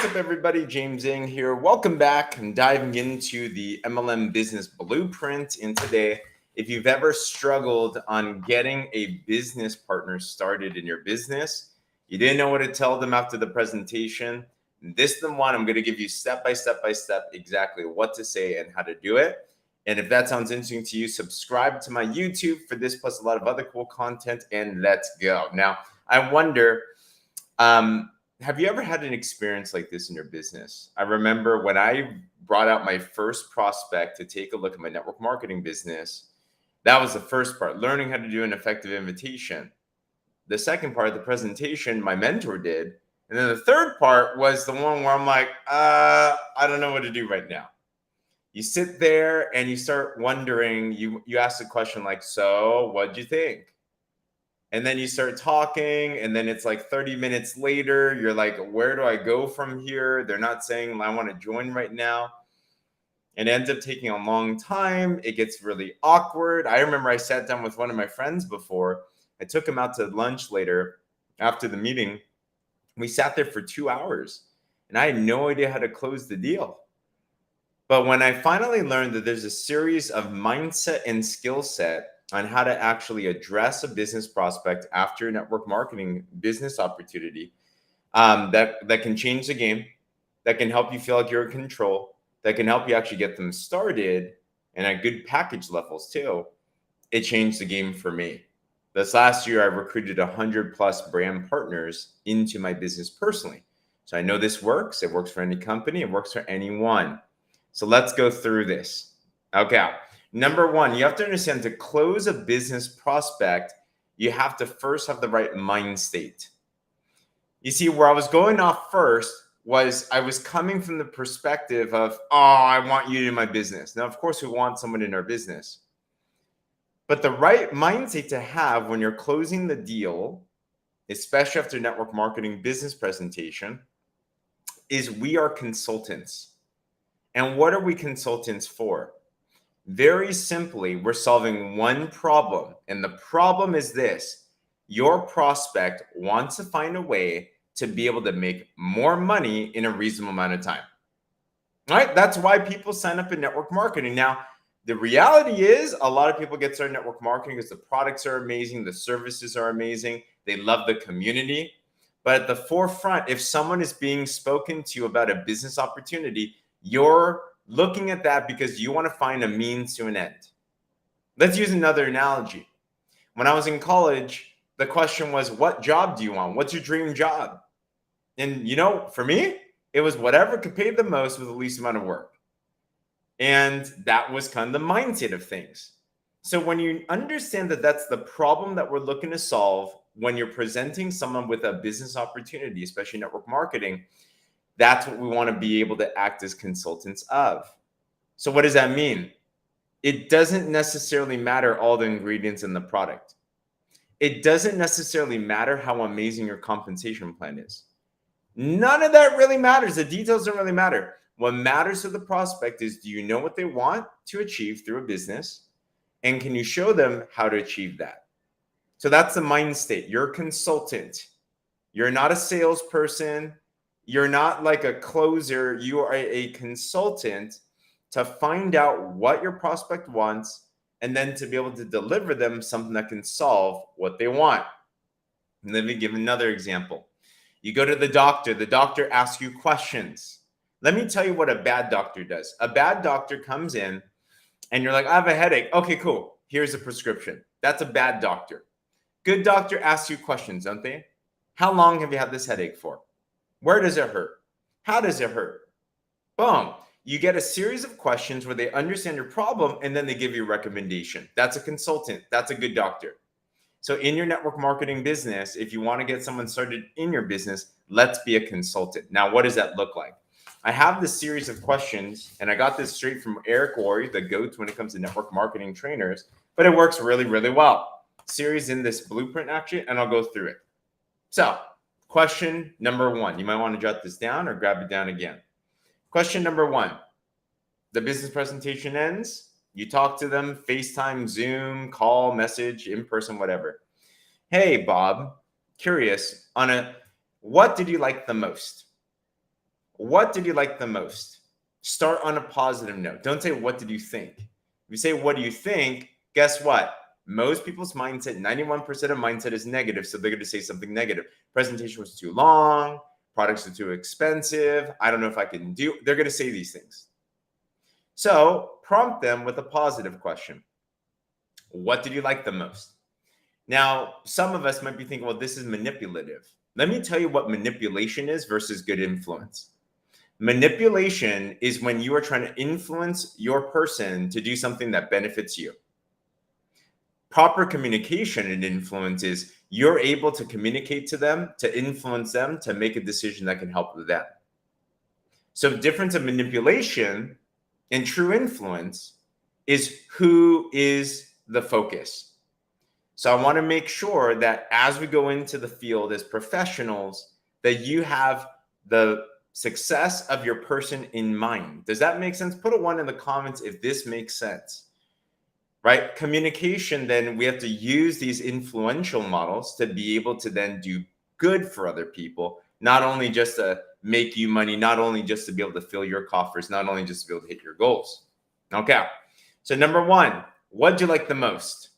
What's up, everybody? James Ng here. Welcome back. I'm diving into the MLM business blueprint. And today, if you've ever struggled on getting a business partner started in your business, you didn't know what to tell them after the presentation, this is the one. I'm going to give you step by step exactly what to say and how to do it. And if that sounds interesting to you, subscribe to my YouTube for this plus a lot of other cool content, and let's go. Now, I wonder, have you ever had an experience like this in your business? I remember when I brought out my first prospect to take a look at my network marketing business, that was the first part, learning how to do an effective invitation. The second part of the presentation, my mentor did. And then the third part was the one where I'm like, I don't know what to do right now. You sit there and you start wondering, you ask a question like, so what'd you think? And then you start talking, and then it's like 30 minutes later, you're like, where do I go from here? They're not saying I want to join right now. It ends up taking a long time. It gets really awkward. I remember I sat down with one of my friends before. I took him out to lunch later after the meeting. We sat there for 2 hours, and I had no idea how to close the deal. But when I finally learned that there's a series of mindset and skill set on how to actually address a business prospect after a network marketing business opportunity, that can change the game, that can help you feel like you're in control, that can help you actually get them started and at good package levels too. It changed the game for me. This last year, I recruited 100 plus brand partners into my business personally. So I know this works. It works for any company. It works for anyone. So let's go through this. Okay. Number one, you have to understand, to close a business prospect, you have to first have the right mind state. You see, where I was going off first was I was coming from the perspective of, oh, I want you in my business. Now, of course, we want someone in our business. But the right mindset to have when you're closing the deal, especially after network marketing business presentation, is we are consultants. And what are we consultants for? Very simply, we're solving one problem. And the problem is this: your prospect wants to find a way to be able to make more money in a reasonable amount of time. All right? That's why people sign up in network marketing. Now, the reality is a lot of people get started in network marketing because the products are amazing, the services are amazing, they love the community. But at the forefront, if someone is being spoken to about a business opportunity, you're looking at that because you want to find a means to an end. Let's use another analogy. When I was in college, the question was, what job do you want? What's your dream job? And for me, it was whatever could pay the most with the least amount of work. And that was kind of the mindset of things. So when you understand that that's the problem that we're looking to solve, when you're presenting someone with a business opportunity, especially network marketing, that's what we want to be able to act as consultants of. So what does that mean? It doesn't necessarily matter all the ingredients in the product. It doesn't necessarily matter how amazing your compensation plan is. None of that really matters. The details don't really matter. What matters to the prospect is, do you know what they want to achieve through a business? And can you show them how to achieve that? So that's the mind state. You're a consultant. You're not a salesperson. You're not like a closer. You are a consultant to find out what your prospect wants and then to be able to deliver them something that can solve what they want. And let me give another example. You go to the doctor asks you questions. Let me tell you what a bad doctor does. A bad doctor comes in and you're like, I have a headache. Okay, cool. Here's a prescription. That's a bad doctor. Good doctor asks you questions, don't they? How long have you had this headache for? Where does it hurt? How does it hurt? Boom. You get a series of questions where they understand your problem and then they give you a recommendation. That's a consultant. That's a good doctor. So in your network marketing business, if you want to get someone started in your business, let's be a consultant. Now, what does that look like? I have this series of questions, and I got this straight from Eric Worre, the GOAT when it comes to network marketing trainers, but it works really, really well. Series in this blueprint actually, and I'll go through it. So question number one, you might want to jot this down or grab it down again. Question number one, the business presentation ends. You talk to them, FaceTime, Zoom, call, message, in person, whatever. Hey, Bob, curious, what did you like the most? what did you like the most? Start on a positive note. Don't say, what did you think? If you say, what do you think? Guess what? Most people's mindset, 91% of mindset is negative. So they're going to say something negative. Presentation was too long. Products are too expensive. I don't know if I can do. They're going to say these things. So prompt them with a positive question. What did you like the most? Now, some of us might be thinking, well, this is manipulative. Let me tell you what manipulation is versus good influence. Manipulation is when you are trying to influence your person to do something that benefits you. Proper communication and influence is you're able to communicate to them, to influence them, to make a decision that can help them. So difference of manipulation and true influence is who is the focus. So I want to make sure that as we go into the field as professionals, that you have the success of your person in mind. Does that make sense? Put a 1 in the comments if this makes sense, right? Communication, then we have to use these influential models to be able to then do good for other people, not only just to make you money, not only just to be able to fill your coffers, not only just to be able to hit your goals. Okay. So number 1, what'd you like the most?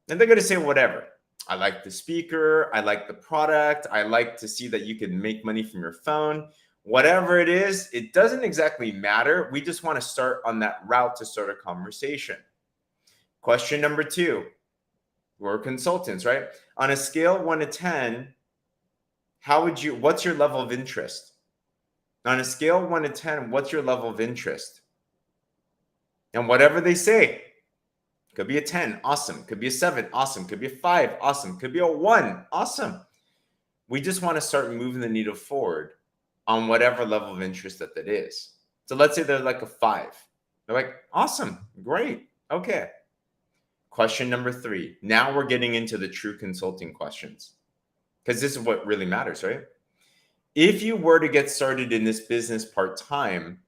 And they're going to say whatever. I like the speaker. I like the product. I like to see that you can make money from your phone. Whatever it is, it doesn't exactly matter. We just want to start on that route to start a conversation. Question number 2. We're consultants, right? On a scale 1 to 10, what's your level of interest? On a scale 1 to 10, what's your level of interest? And whatever they say, could be a 10, awesome. Could be a 7, awesome. Could be a 5, awesome. Could be a 1, awesome. We just want to start moving the needle forward on whatever level of interest that is. So let's say they're like a 5. They're like, awesome, great, okay. Question number 3. Now we're getting into the true consulting questions, because this is what really matters, right? If you were to get started in this business part-time,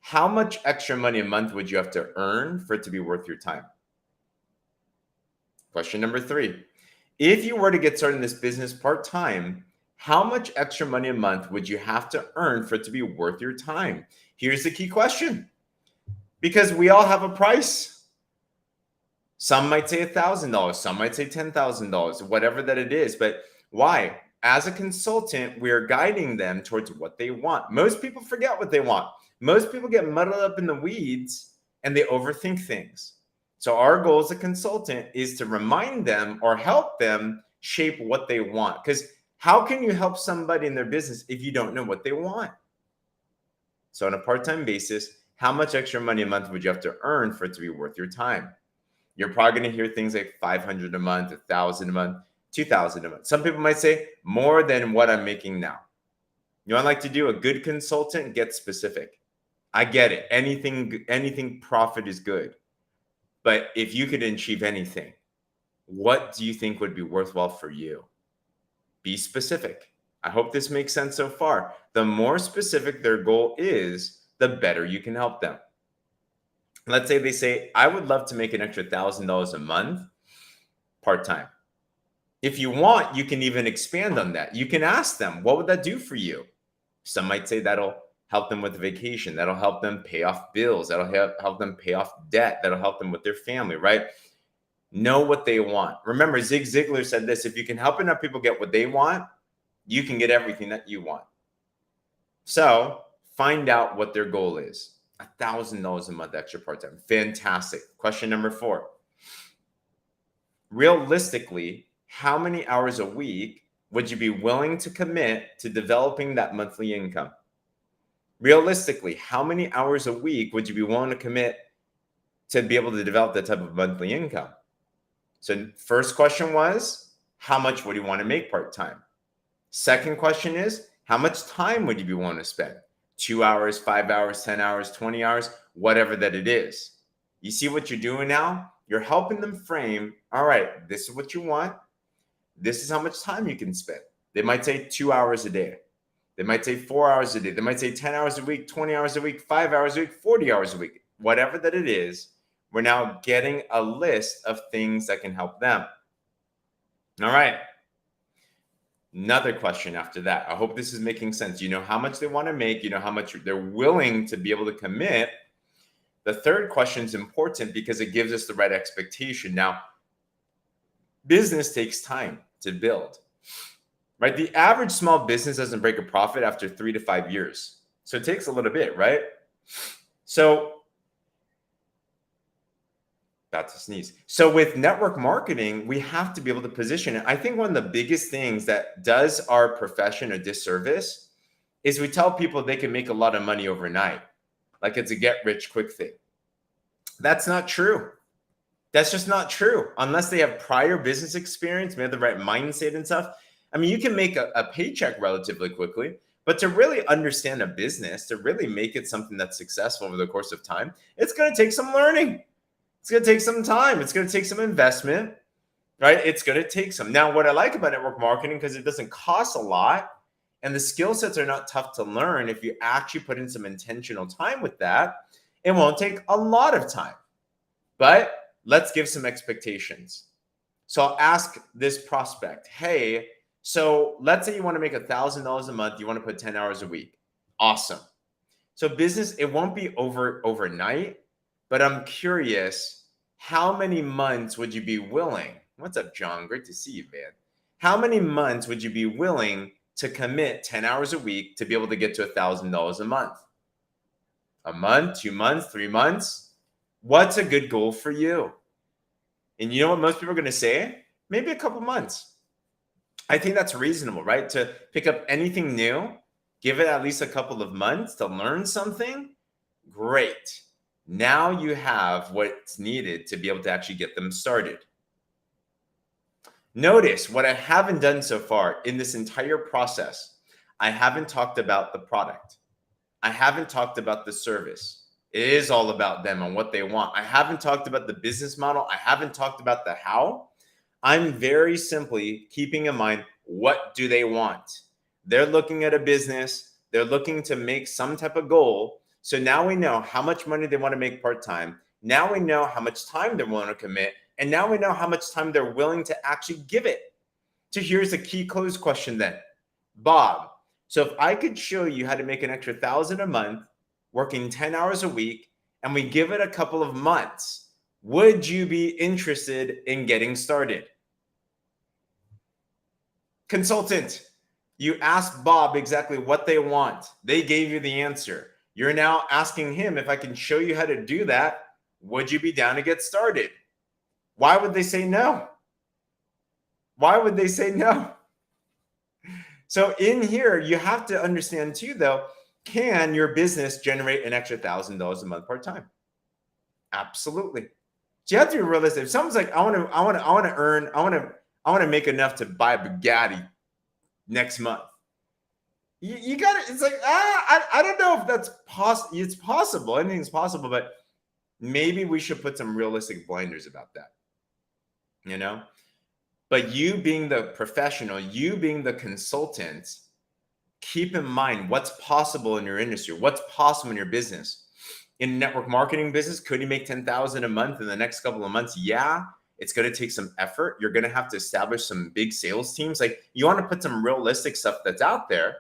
how much extra money a month would you have to earn for it to be worth your time? Question number 3. If you were to get started in this business part-time, how much extra money a month would you have to earn for it to be worth your time? Here's the key question, because we all have a price. Some might say $1,000, some might say $10,000, whatever that it is. But why? As a consultant, we're guiding them towards what they want. Most people forget what they want. Most people get muddled up in the weeds and they overthink things. So our goal as a consultant is to remind them or help them shape what they want. Because how can you help somebody in their business if you don't know what they want? So on a part-time basis, how much extra money a month would you have to earn for it to be worth your time? You're probably going to hear things like $500 a month, $1,000 a month, $2,000 a month. Some people might say more than what I'm making now. You know what I like to do? A good consultant gets specific. I get it. Anything profit is good. But if you could achieve anything, what do you think would be worthwhile for you? Be specific. I hope this makes sense so far. The more specific their goal is, the better you can help them. Let's say they say, I would love to make an extra $1,000 a month part-time. If you want, you can even expand on that. You can ask them, what would that do for you? Some might say that'll help them with vacation. That'll help them pay off bills. That'll help them pay off debt. That'll help them with their family, right? Know what they want. Remember, Zig Ziglar said this: if you can help enough people get what they want, you can get everything that you want. So find out what their goal is. $1,000 a month extra part-time. Fantastic. Question number 4. Realistically, how many hours a week would you be willing to commit to developing that monthly income? Realistically, how many hours a week would you be willing to commit to be able to develop that type of monthly income? So first question was, how much would you want to make part-time? Second question is, how much time would you be willing to spend? 2 hours, 5 hours, 10 hours, 20 hours, whatever that it is. You see what you're doing now? You're helping them frame, all right, this is what you want. This is how much time you can spend. They might say 2 hours a day. They might say 4 hours a day. They might say 10 hours a week, 20 hours a week, 5 hours a week, 40 hours a week. Whatever that it is, we're now getting a list of things that can help them. All right. Another question after that. I hope this is making sense. You know how much they want to make, you know how much they're willing to be able to commit. The third question is important because it gives us the right expectation. Now, business takes time to build, right? The average small business doesn't break a profit after 3 to 5 years. So it takes a little bit, right? So, about to sneeze. So with network marketing, we have to be able to position it. I think one of the biggest things that does our profession a disservice is we tell people they can make a lot of money overnight, like it's a get rich quick thing. That's not true. That's just not true unless they have prior business experience, maybe the right mindset and stuff. I mean, you can make a paycheck relatively quickly, but to really understand a business, to really make it something that's successful over the course of time, it's going to take some learning. It's going to take some time. It's going to take some investment, right? It's going to take some. Now, what I like about network marketing, because it doesn't cost a lot and the skill sets are not tough to learn, if you actually put in some intentional time with that, it won't take a lot of time. But let's give some expectations. So I'll ask this prospect, hey, so let's say you want to make $1,000 a month. You want to put 10 hours a week. Awesome. So business, it won't be overnight. But I'm curious, how many months would you be willing? What's up, John? Great to see you, man. How many months would you be willing to commit 10 hours a week to be able to get to $1,000 a month? A month, 2 months, 3 months? What's a good goal for you? And you know what most people are going to say? Maybe a couple months. I think that's reasonable, right? To pick up anything new, give it at least a couple of months to learn something. Great. Now you have what's needed to be able to actually get them started. Notice what I haven't done so far in this entire process. I haven't talked about the product. I haven't talked about the service. It is all about them and what they want. I haven't talked about the business model. I haven't talked about the how. I'm very simply keeping in mind, what do they want? They're looking at a business. They're looking to make some type of goal. So now we know how much money they want to make part-time. Now we know how much time they're willing to commit. And now we know how much time they're willing to actually give it. So here's a key close question then. Bob, so if I could show you how to make an extra $1,000 a month, working 10 hours a week, and we give it a couple of months, would you be interested in getting started? Consultant, you asked Bob exactly what they want. They gave you the answer. You're now asking him, if I can show you how to do that, would you be down to get started? Why would they say no? Why would they say no? So in here, you have to understand too, though, can your business generate an extra $1,000 a month part-time? Absolutely. So you have to be realistic. If someone's like, I want to make enough to buy a Bugatti next month. You got it. It's like, I don't know if that's possible. It's possible. Anything's possible, but maybe we should put some realistic blinders about that, you know? But you being the professional, you being the consultant, keep in mind what's possible in your industry, what's possible in your business. In network marketing business, could you make $10,000 a month in the next couple of months? Yeah. It's going to take some effort. You're going to have to establish some big sales teams. Like, you want to put some realistic stuff that's out there,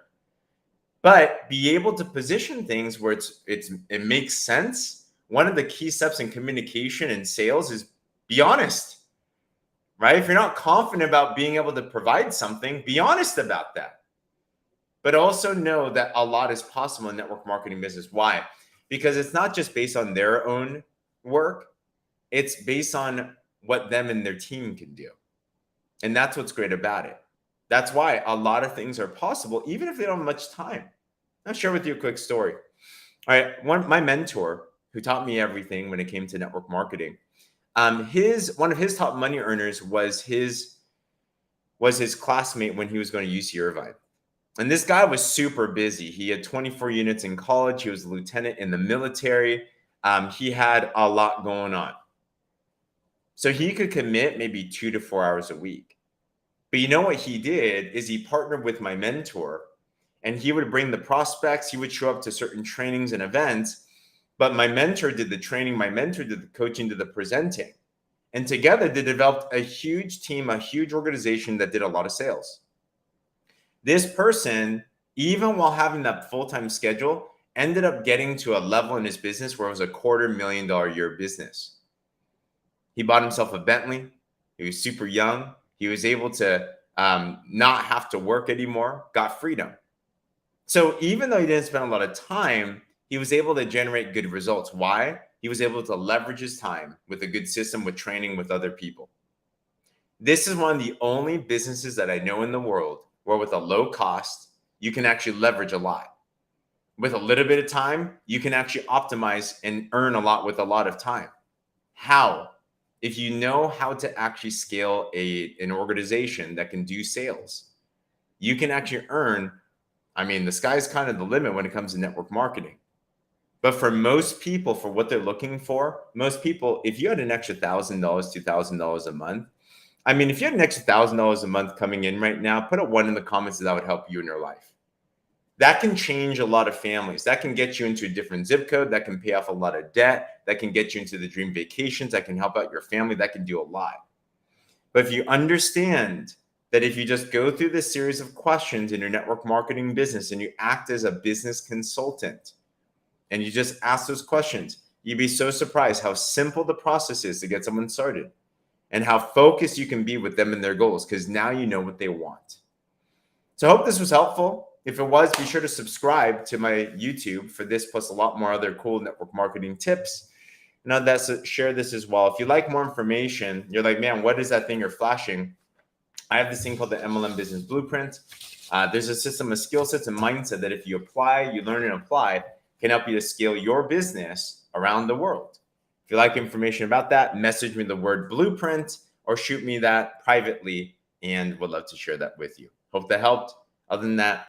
but be able to position things where it makes sense. One of the key steps in communication and sales is be honest, right? If you're not confident about being able to provide something, be honest about that. But also know that a lot is possible in network marketing business. Why? Because it's not just based on their own work. It's based on what them and their team can do. And that's what's great about it. That's why a lot of things are possible, even if they don't have much time. I'll share with you a quick story. All right, my mentor, who taught me everything when it came to network marketing, one of his top money earners was his classmate when he was going to UC Irvine. And this guy was super busy. He had 24 units in college. He was a lieutenant in the military. He had a lot going on. So he could commit maybe 2 to 4 hours a week. But you know what he did is he partnered with my mentor, and he would bring the prospects. He would show up to certain trainings and events, but my mentor did the training. My mentor did the coaching, did the presenting. And together they developed a huge team, a huge organization that did a lot of sales. This person, even while having that full-time schedule, ended up getting to a level in his business where it was a $250,000 a year business. He bought himself a Bentley. He was super young. He was able to not have to work anymore, got freedom. So even though he didn't spend a lot of time, he was able to generate good results. Why? He was able to leverage his time with a good system, with training with other people. This is one of the only businesses that I know in the world where with a low cost, you can actually leverage a lot. With a little bit of time, you can actually optimize and earn a lot with a lot of time. How? If you know how to actually scale an organization that can do sales, you can actually earn. I mean, the sky's kind of the limit when it comes to network marketing. But for most people, for what they're looking for, most people, if you had an extra $1,000, $2,000 a month, I mean, if you had an extra $1,000 a month coming in right now, put a one in the comments that would help you in your life. That can change a lot of families. That can get you into a different zip code. That can pay off a lot of debt. That can get you into the dream vacations. That can help out your family. That can do a lot. But if you understand that if you just go through this series of questions in your network marketing business and you act as a business consultant and you just ask those questions, you'd be so surprised how simple the process is to get someone started and how focused you can be with them and their goals, because now you know what they want. So I hope this was helpful. If it was, be sure to subscribe to my YouTube for this plus a lot more other cool network marketing tips. Now that's share this as well. If you like more information, you're like, man, what is that thing you're flashing? I have this thing called the MLM Business Blueprint. There's a system of skill sets and mindset that if you apply, you learn and apply, can help you to scale your business around the world. If you like information about that, message me the word blueprint or shoot me that privately and would love to share that with you. Hope that helped. Other than that,